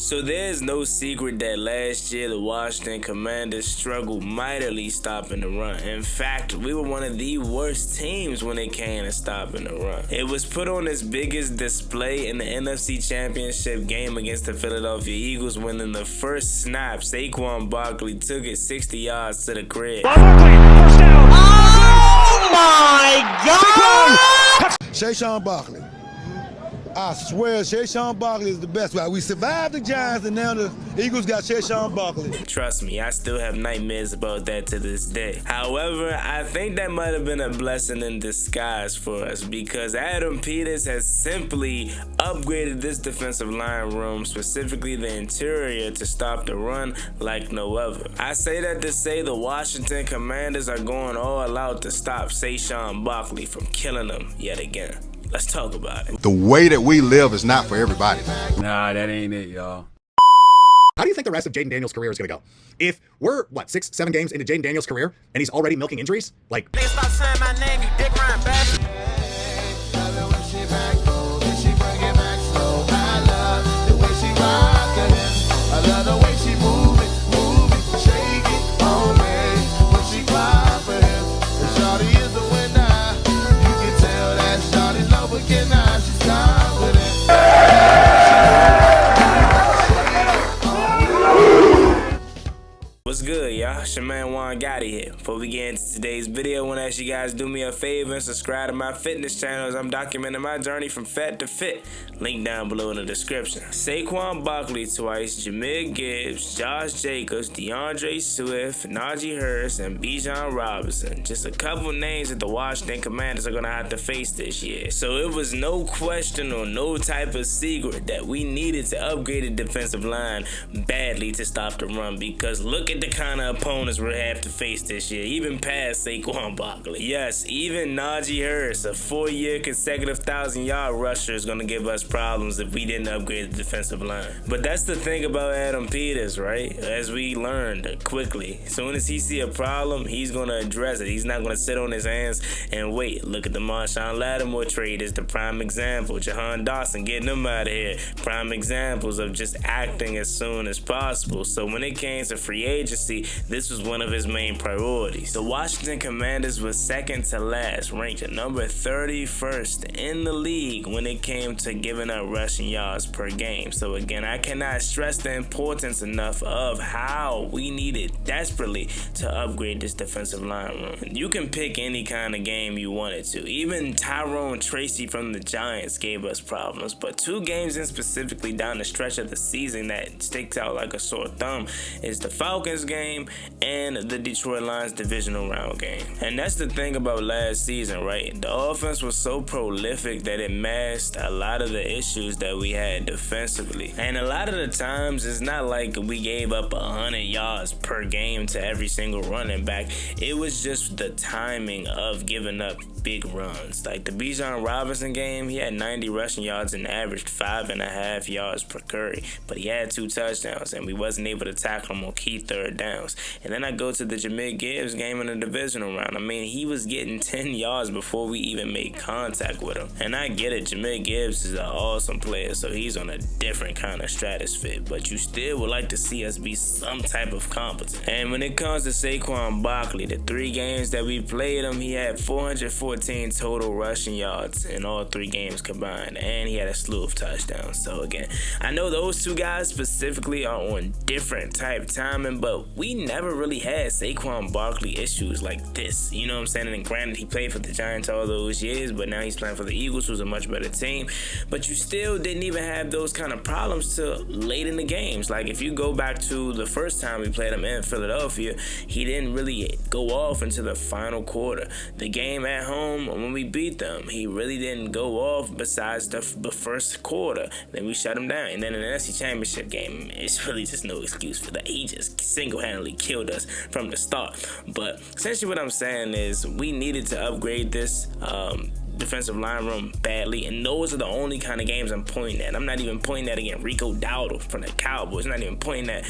So there's no secret that last year the Washington Commanders struggled mightily stopping the run. In fact, we were one of the worst teams when it came to stopping the run. It was put on its biggest display in the NFC Championship game against the Philadelphia Eagles when in the first snap, Saquon Barkley took it 60 yards to the crib. Barkley, first down. Oh my God! Saquon Barkley. I swear, Saquon Barkley is the best. We survived the Giants, and now the Eagles got Saquon Barkley. Trust me, I still have nightmares about that to this day. However, I think that might have been a blessing in disguise for us because Adam Peters has simply upgraded this defensive line room, specifically the interior, to stop the run like no other. I say that to say the Washington Commanders are going all out to stop Saquon Barkley from killing them yet again. Let's talk about it. The way that we live is not for everybody. Nah, that ain't it, y'all. How do you think the rest of Jaden Daniels' career is going to go? If we're, 6, 7 games into Jaden Daniels' career, and he's already milking injuries? Like, Stop saying my name, you dick riding bastard. What's good, y'all? It's your man Juangotti here. Before we get into today's video, I want to ask you guys to do me a favor and subscribe to my fitness channel as I'm documenting my journey from fat to fit. Link down below in the description. Saquon Barkley twice, Jahmyr Gibbs, Josh Jacobs, DeAndre Swift, Najee Harris, and Bijan Robinson. Just a couple names that the Washington Commanders are going to have to face this year. So it was no question or no type of secret that we needed to upgrade the defensive line badly to stop the run because look at the kind of opponents we have to face this year, even past Saquon Barkley. Yes, even Najee Harris, a 4-year consecutive 1,000-yard rusher, is going to give us problems if we didn't upgrade the defensive line. But that's the thing about Adam Peters, right? As we learned quickly, as soon as he see a problem, he's going to address it. He's not going to sit on his hands and wait. Look at the Marshawn Lattimore trade is the prime example. Jahan Dawson getting him out of here. Prime examples of just acting as soon as possible. So when it came to free agency, this was one of his main priorities. The Washington Commanders was second to last, ranked at number 31st in the league when it came to giving up rushing yards per game. So again, I cannot stress the importance enough of how we needed desperately to upgrade this defensive line room. You can pick any kind of game you wanted to. Even Tyrone Tracy from the Giants gave us problems, but 2 games in specifically down the stretch of the season that sticks out like a sore thumb is the Falcons game and the Detroit Lions divisional round game. And that's the thing about last season, right? The offense was so prolific that it masked a lot of the issues that we had defensively. And a lot of the times, it's not like we gave up 100 yards per game to every single running back. It was just the timing of giving up big runs. Like the Bijan Robinson game, he had 90 rushing yards and averaged 5.5 yards per carry, but he had 2 touchdowns and we wasn't able to tackle him on key third downs. And then I go to the Jahmyr Gibbs game in the divisional round. I mean, he was getting 10 yards before we even made contact with him. And I get it, Jahmyr Gibbs is an awesome player, so he's on a different kind of stratosphere, but you still would like to see us be some type of competent. And when it comes to Saquon Barkley, the 3 games that we played him, he had 414 total rushing yards in all 3 games combined, and he had a slew of touchdowns. So again, I know those 2 guys specifically are on different type timing, but we never really had Saquon Barkley issues like this. You know what I'm saying? And granted, he played for the Giants all those years, but now he's playing for the Eagles, who's a much better team. But you still didn't even have those kind of problems till late in the games. Like if you go back to the first time we played him in Philadelphia, he didn't really go off until the final quarter. The game at home, when we beat them, he really didn't go off besides the first quarter. Then we shut him down. And then in the NFC Championship game, it's really just no excuse for that. He just single-handedly killed us from the start. But essentially what I'm saying is we needed to upgrade this defensive line room badly, and those are the only kind of games I'm pointing at. I'm not even pointing at again Rico Dowdle from the Cowboys. I'm not even pointing at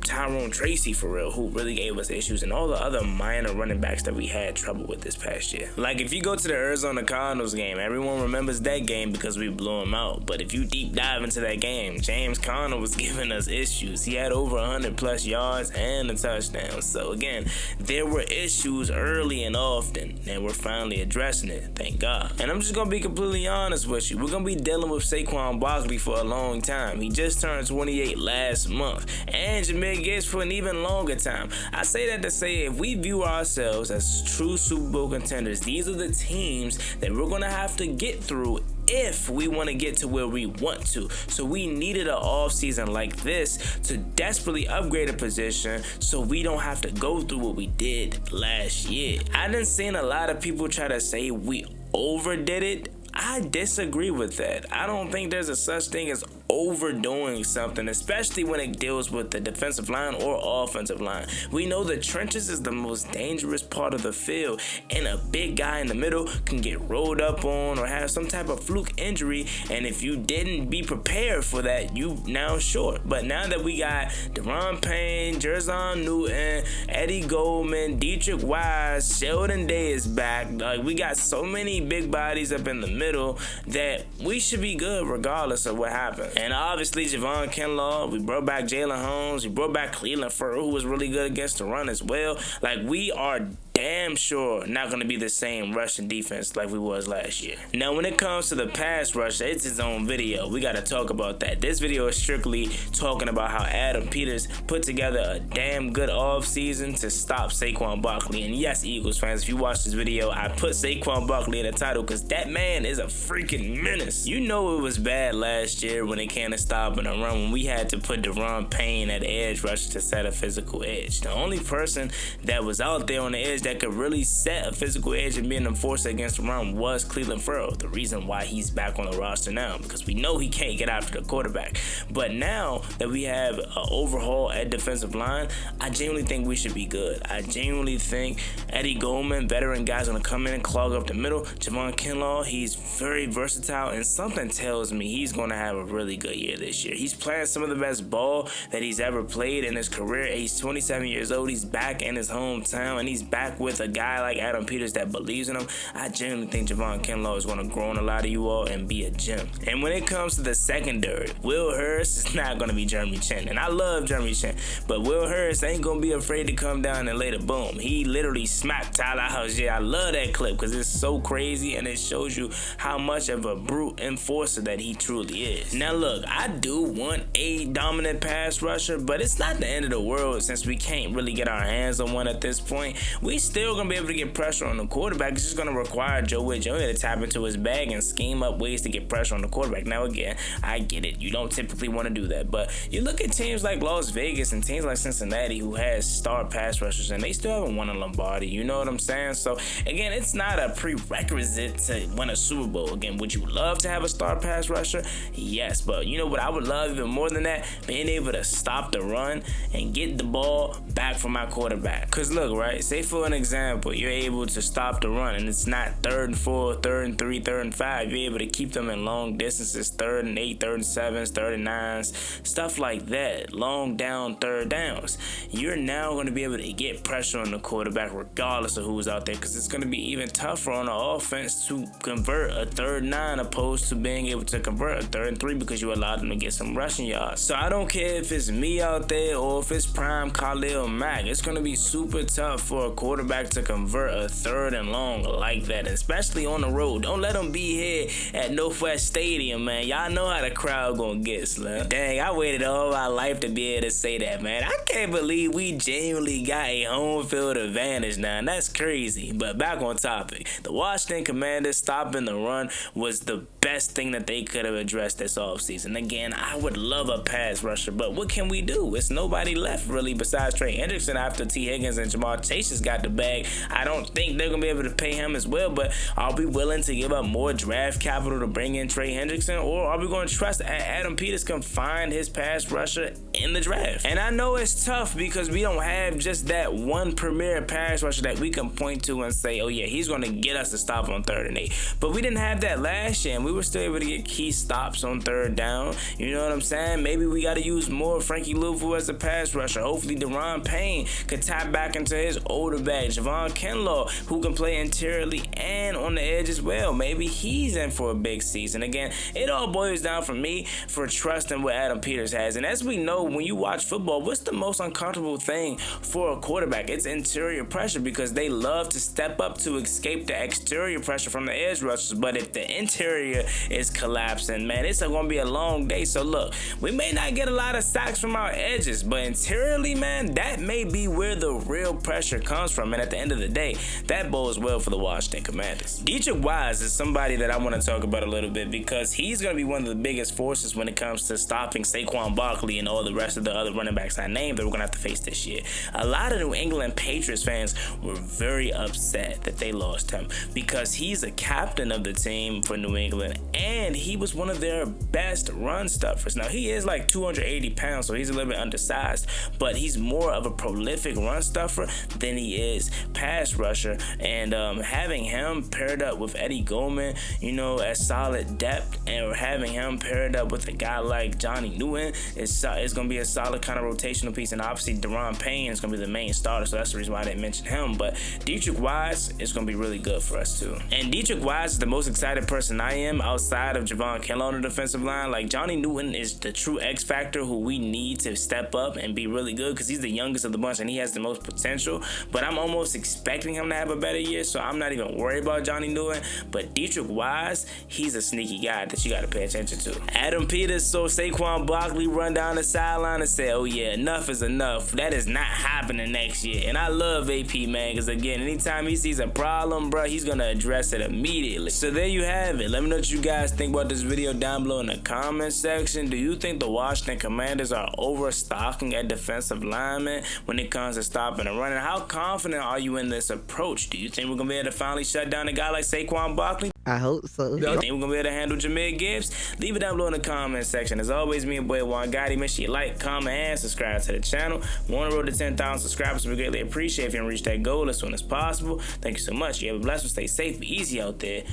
Tyrone Tracy for real, who really gave us issues, and all the other minor running backs that we had trouble with this past year. Like, if you go to the Arizona Cardinals game, everyone remembers that game because we blew them out. But if you deep dive into that game, James Conner was giving us issues. He had over 100+ yards and a touchdown. So again, there were issues early and often, and we're finally addressing it, thank God. And I'm just gonna be completely honest with you. We're gonna be dealing with Saquon Barkley for a long time. He just turned 28 last month, and Jahmyr Gibbs for an even longer time. I say that to say, if we view ourselves as true Super Bowl contenders, these are the teams that we're gonna have to get through if we want to get to where we want to. So we needed an offseason like this to desperately upgrade a position so we don't have to go through what we did last year. I done seen a lot of people try to say we overdid it. I disagree with that. I don't think there's a such thing as overdoing something, especially when it deals with the defensive line or offensive line. We know the trenches is the most dangerous part of the field, and a big guy in the middle can get rolled up on or have some type of fluke injury, and if you didn't be prepared for that, you now short. But now that we got Deron Payne, Jerzon Newton, Eddie Goldman, Dietrich Wise, Sheldon Day is back. Like, we got so many big bodies up in the middle that we should be good regardless of what happens. And obviously, Javon Kinlaw, we brought back Jalen Holmes, we brought back Cleveland Ferrell, who was really good against the run as well. Like, we are damn sure not going to be the same rushing defense like we was last year. Now, when it comes to the pass rush, it's its own video. We got to talk about that. This video is strictly talking about how Adam Peters put together a damn good offseason to stop Saquon Barkley. And yes, Eagles fans, if you watch this video, I put Saquon Barkley in the title because that man is a freaking menace. You know it was bad last year when it came to stopping a run, when we had to put Deron Payne at edge rush to set a physical edge. The only person that was out there on the edge that could really set a physical edge and be an enforcer against the run was Cleveland Ferrell. The reason why he's back on the roster now, because we know he can't get after the quarterback. But now that we have an overhaul at defensive line, I genuinely think we should be good. I genuinely think Eddie Goldman, veteran guys, gonna come in and clog up the middle. Javon Kinlaw, he's very versatile, and something tells me he's gonna have a really good year this year. He's playing some of the best ball that he's ever played in his career. He's 27 years old. He's back in his hometown, and he's back with a guy like Adam Peters that believes in him. I genuinely think Javon Kinlaw is going to grow on a lot of you all and be a gem. And when it comes to the secondary, Will Harris is not going to be Jeremy Chin. And I love Jeremy Chin, but Will Harris ain't going to be afraid to come down and lay the boom. He literally smacked Tyler Algier. I love that clip because it's so crazy and it shows you how much of a brute enforcer that he truly is. Now look, I do want a dominant pass rusher, but it's not the end of the world since we can't really get our hands on one at this point. We still gonna be able to get pressure on the quarterback. It's just gonna require Joe Witt Jr. to tap into his bag and scheme up ways to get pressure on the quarterback. Now again, I get it. You don't typically want to do that, but you look at teams like Las Vegas and teams like Cincinnati who has star pass rushers and they still haven't won a Lombardi. You know what I'm saying? So again, it's not a prerequisite to win a Super Bowl. Again, would you love to have a star pass rusher? Yes, but you know what I would love even more than that? Being able to stop the run and get the ball back from my quarterback. Cause look, right? Say for an example, you're able to stop the run and it's not 3rd and 4, 3rd and 3, 3rd and 5. You're able to keep them in long distances, 3rd and 8, 3rd and 7s, 3rd and 9s, stuff like that. Long down 3rd downs. You're now going to be able to get pressure on the quarterback regardless of who's out there, because it's going to be even tougher on the offense to convert a 3rd and 9 opposed to being able to convert a 3rd and 3 because you allowed them to get some rushing yards. So I don't care if it's me out there or if it's prime Khalil Mack. It's going to be super tough for a quarterback to convert a 3rd and long like that, especially on the road. Don't let them be here at Northwest Stadium, man. Y'all know how the crowd gonna get, Slim. Dang, I waited all my life to be able to say that, man. I can't believe we genuinely got a home field advantage now, and that's crazy. But back on topic, the Washington Commanders stopping the run was the best thing that they could have addressed this offseason. Again, I would love a pass rusher, but what can we do? It's nobody left really besides Trey Hendrickson after T. Higgins and Jamar Chase just got the bag. I don't think they're gonna be able to pay him as well, but are we willing to give up more draft capital to bring in Trey Hendrickson, or are we going to trust that Adam Peters can find his pass rusher in the draft? And I know it's tough because we don't have just that one premier pass rusher that we can point to and say, oh yeah, he's going to get us to stop on 3rd and 8. But we didn't have that last year, and we were still able to get key stops on 3rd down. You know what I'm saying? Maybe we got to use more Frankie Louvu as a pass rusher. Hopefully Deron Payne could tap back into his older back. Javon Kinlaw, who can play interiorly and on the edge as well. Maybe he's in for a big season. Again, it all boils down for me for trusting what Adam Peters has. And as we know, when you watch football, what's the most uncomfortable thing for a quarterback? It's interior pressure, because they love to step up to escape the exterior pressure from the edge rushers. But if the interior is collapsing, man, it's going to be a long day. So look, we may not get a lot of sacks from our edges, but interiorly, man, that may be where the real pressure comes from. And at the end of the day, that bodes well for the Washington Commanders. Deatrich Wise is somebody that I want to talk about a little bit, because he's going to be one of the biggest forces when it comes to stopping Saquon Barkley and all the rest of the other running backs I named that we're going to have to face this year. A lot of New England Patriots fans were very upset that they lost him, because he's a captain of the team for New England, and he was one of their best run stuffers. Now, he is like 280 pounds, so he's a little bit undersized, but he's more of a prolific run stuffer than he is pass rusher. And having him paired up with Eddie Goldman, you know, as solid depth, and having him paired up with a guy like Johnny Newton, it's going to be a solid kind of rotational piece. And obviously Deron Payne is going to be the main starter, so that's the reason why I didn't mention him. But Deatrich Wise is going to be really good for us too. And Deatrich Wise is the most excited person I am outside of Javon Kinlaw on the defensive line. Like, Johnny Newton is the true X factor who we need to step up and be really good, because he's the youngest of the bunch and he has the most potential. But I'm almost expecting him to have a better year, so I'm not even worried about Johnny Newton. But Deatrich Wise, he's a sneaky guy that you got to pay attention to. Adam Peters saw Saquon Barkley run down the sideline and say, oh yeah, enough is enough. That is not happening next year. And I love AP, man, because again, anytime he sees a problem, bro, he's going to address it immediately. So there you have it. Let me know what you guys think about this video down below in the comment section. Do you think the Washington Commanders are overstocking at defensive linemen when it comes to stopping and running? How confident are you in this approach? Do you think we're going to be able to finally shut down a guy like Saquon Barkley? I hope so. Do you think we're going to be able to handle Jahmyr Gibbs? Leave it down below in the comment section. As always, me and boy Juan Gotti. Make sure you like, comment, and subscribe to the channel. We're on the road to 10,000 subscribers. We greatly appreciate if you can reach that goal as soon as possible. Thank you so much. You have a blessed one. Stay safe. Be easy out there.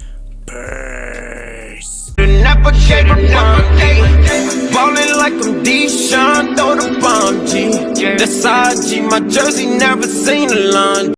Peace. Never gave a ballin' like I'm Deshaun, throw the bomb, G. That's IG, my jersey never seen a lawn.